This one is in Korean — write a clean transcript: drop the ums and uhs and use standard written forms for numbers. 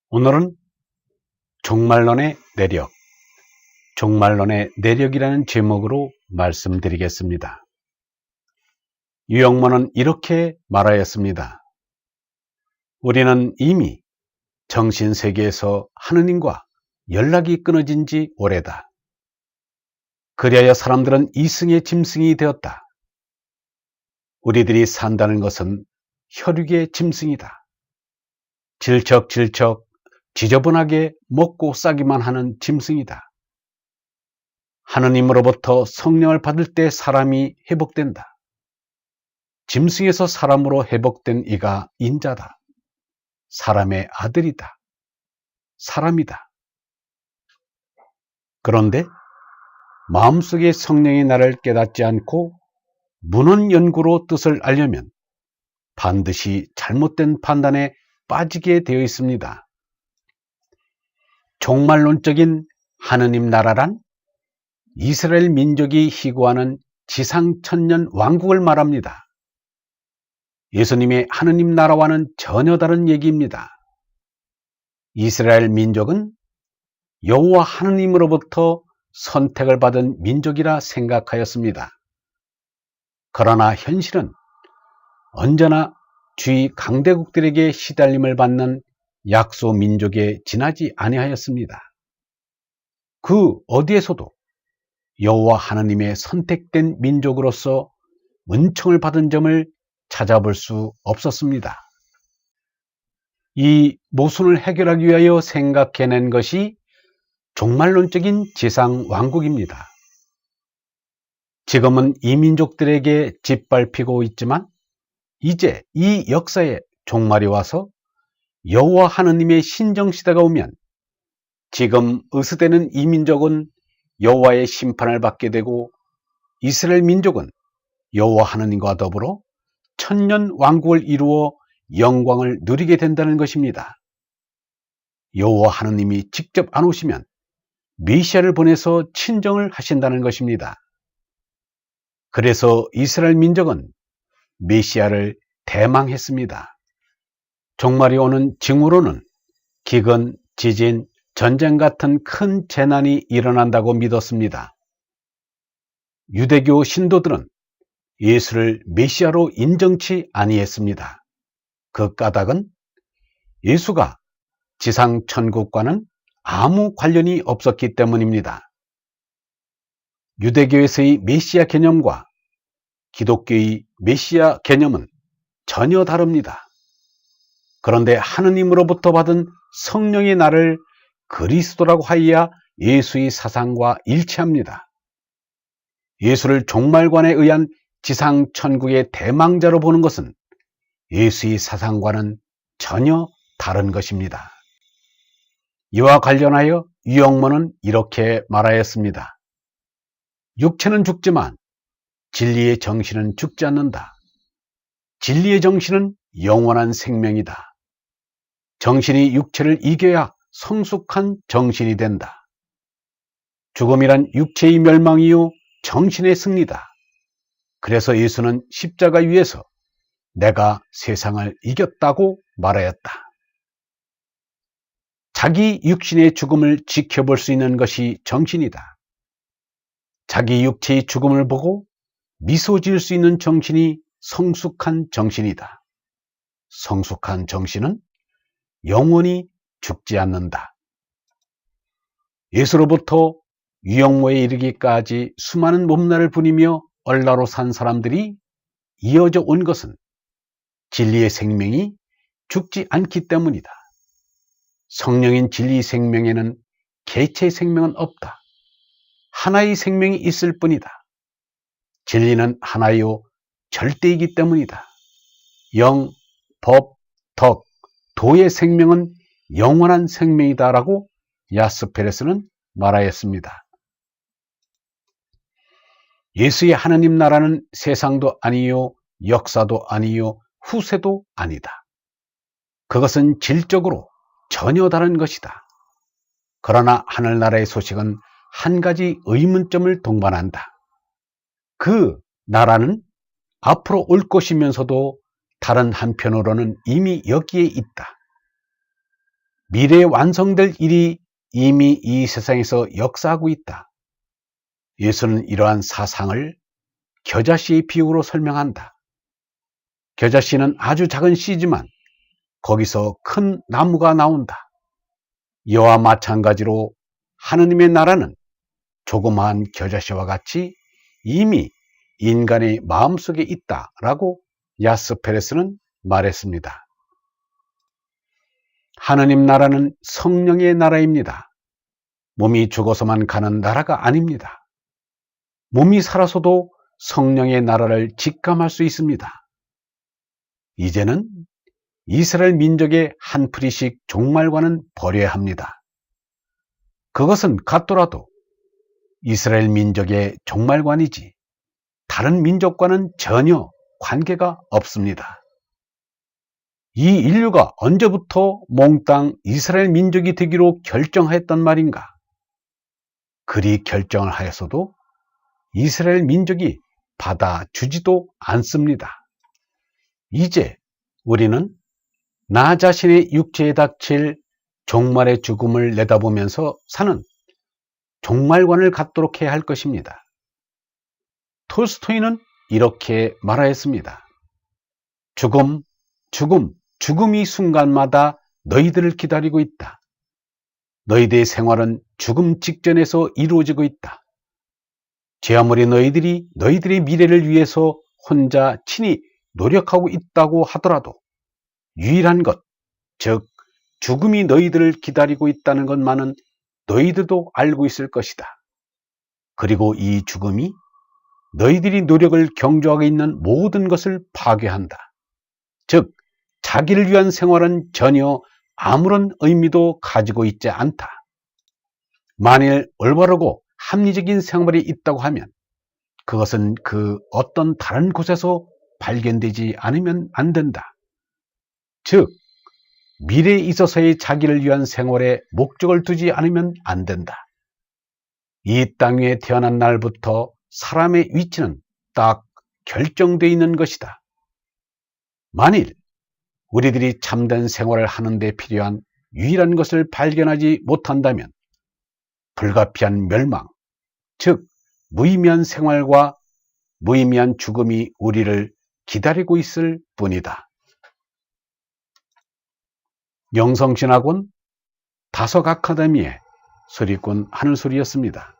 오늘은 종말론의 내력, 종말론의 내력이라는 제목으로 말씀드리겠습니다. 유영모는 이렇게 말하였습니다. 우리는 이미 정신세계에서 하느님과 연락이 끊어진 지 오래다. 그리하여 사람들은 이승의 짐승이 되었다. 우리들이 산다는 것은 혈육의 짐승이다. 질척질척 지저분하게 먹고 싸기만 하는 짐승이다. 하느님으로부터 성령을 받을 때 사람이 회복된다. 짐승에서 사람으로 회복된 이가 인자다. 사람의 아들이다. 사람이다. 그런데 마음속에 성령이 나를 깨닫지 않고 문헌 연구로 뜻을 알려면 반드시 잘못된 판단에 빠지게 되어 있습니다. 종말론적인 하느님 나라란 이스라엘 민족이 희구하는 지상천년 왕국을 말합니다. 예수님의 하느님 나라와는 전혀 다른 얘기입니다. 이스라엘 민족은 여호와 하느님으로부터 선택을 받은 민족이라 생각하였습니다. 그러나 현실은 언제나 주위 강대국들에게 시달림을 받는 약소 민족에 지나지 아니하였습니다. 그 어디에서도 여호와 하느님의 선택된 민족으로서 은총을 받은 점을 찾아볼 수 없었습니다. 이 모순을 해결하기 위하여 생각해낸 것이 종말론적인 지상 왕국입니다. 지금은 이 민족들에게 짓밟히고 있지만 이제 이 역사에 종말이 와서 여호와 하느님의 신정시대가 오면 지금 의스되는 이 민족은 여호와의 심판을 받게 되고 이스라엘 민족은 여호와 하느님과 더불어 천년 왕국을 이루어 영광을 누리게 된다는 것입니다. 여호와 하느님이 직접 안 오시면 메시아를 보내서 친정을 하신다는 것입니다. 그래서 이스라엘 민족은 메시아를 대망했습니다. 종말이 오는 징후로는 기근, 지진, 전쟁 같은 큰 재난이 일어난다고 믿었습니다. 유대교 신도들은 예수를 메시아로 인정치 아니했습니다. 그 까닭은 예수가 지상 천국과는 아무 관련이 없었기 때문입니다. 유대교에서의 메시아 개념과 기독교의 메시아 개념은 전혀 다릅니다. 그런데 하느님으로부터 받은 성령의 날을 그리스도라고 하여야 예수의 사상과 일치합니다. 예수를 종말관에 의한 지상 천국의 대망자로 보는 것은 예수의 사상과는 전혀 다른 것입니다. 이와 관련하여 유영모는 이렇게 말하였습니다. 육체는 죽지만 진리의 정신은 죽지 않는다. 진리의 정신은 영원한 생명이다. 정신이 육체를 이겨야 성숙한 정신이 된다. 죽음이란 육체의 멸망이요 정신의 승리다. 그래서 예수는 십자가 위에서 내가 세상을 이겼다고 말하였다. 자기 육신의 죽음을 지켜볼 수 있는 것이 정신이다. 자기 육체의 죽음을 보고 미소 지을 수 있는 정신이 성숙한 정신이다. 성숙한 정신은 영원히 죽지 않는다. 예수로부터 유영모에 이르기까지 수많은 몸날을 부리며 얼라로 산 사람들이 이어져 온 것은 진리의 생명이 죽지 않기 때문이다. 성령인 진리 생명에는 개체의 생명은 없다. 하나의 생명이 있을 뿐이다. 진리는 하나요 절대이기 때문이다. 영, 법, 덕, 도의 생명은 영원한 생명이다라고 야스페레스는 말하였습니다. 예수의 하느님 나라는 세상도 아니요, 역사도 아니요, 후세도 아니다. 그것은 질적으로 전혀 다른 것이다. 그러나 하늘나라의 소식은 한 가지 의문점을 동반한다. 그 나라는 앞으로 올 것이면서도 다른 한편으로는 이미 여기에 있다. 미래에 완성될 일이 이미 이 세상에서 역사하고 있다. 예수는 이러한 사상을 겨자씨의 비유로 설명한다. 겨자씨는 아주 작은 씨지만 거기서 큰 나무가 나온다. 이와 마찬가지로 하느님의 나라는 조그마한 겨자씨와 같이 이미 인간의 마음속에 있다라고 야스페레스는 말했습니다. 하느님 나라는 성령의 나라입니다. 몸이 죽어서만 가는 나라가 아닙니다. 몸이 살아서도 성령의 나라를 직감할 수 있습니다. 이제는 이스라엘 민족의 한 풀이씩 종말과는 버려야 합니다. 그것은 같더라도 이스라엘 민족의 종말관이지 다른 민족과는 전혀 관계가 없습니다. 이 인류가 언제부터 몽땅 이스라엘 민족이 되기로 결정하였단 말인가? 그리 결정을 하였어도 이스라엘 민족이 받아주지도 않습니다. 이제 우리는 나 자신의 육체에 닥칠 종말의 죽음을 내다보면서 사는 종말관을 갖도록 해야 할 것입니다. 톨스토이는 이렇게 말하였습니다. 죽음이 순간마다 너희들을 기다리고 있다. 너희들의 생활은 죽음 직전에서 이루어지고 있다. 제 아무리 너희들의 미래를 위해서 혼자 친히 노력하고 있다고 하더라도 유일한 것, 즉 죽음이 너희들을 기다리고 있다는 것만은 너희들도 알고 있을 것이다. 그리고 이 죽음이 너희들이 노력을 경주하고 있는 모든 것을 파괴한다. 즉 자기를 위한 생활은 전혀 아무런 의미도 가지고 있지 않다. 만일 올바르고 합리적인 생활이 있다고 하면 그것은 그 어떤 다른 곳에서 발견되지 않으면 안 된다. 즉 미래에 있어서의 자기를 위한 생활에 목적을 두지 않으면 안 된다. 이 땅 위에 태어난 날부터 사람의 위치는 딱 결정되어 있는 것이다. 만일 우리들이 참된 생활을 하는 데 필요한 유일한 것을 발견하지 못한다면 불가피한 멸망, 즉 무의미한 생활과 무의미한 죽음이 우리를 기다리고 있을 뿐이다. 영성신학원 다석 아카데미의 소리꾼 하늘소리였습니다.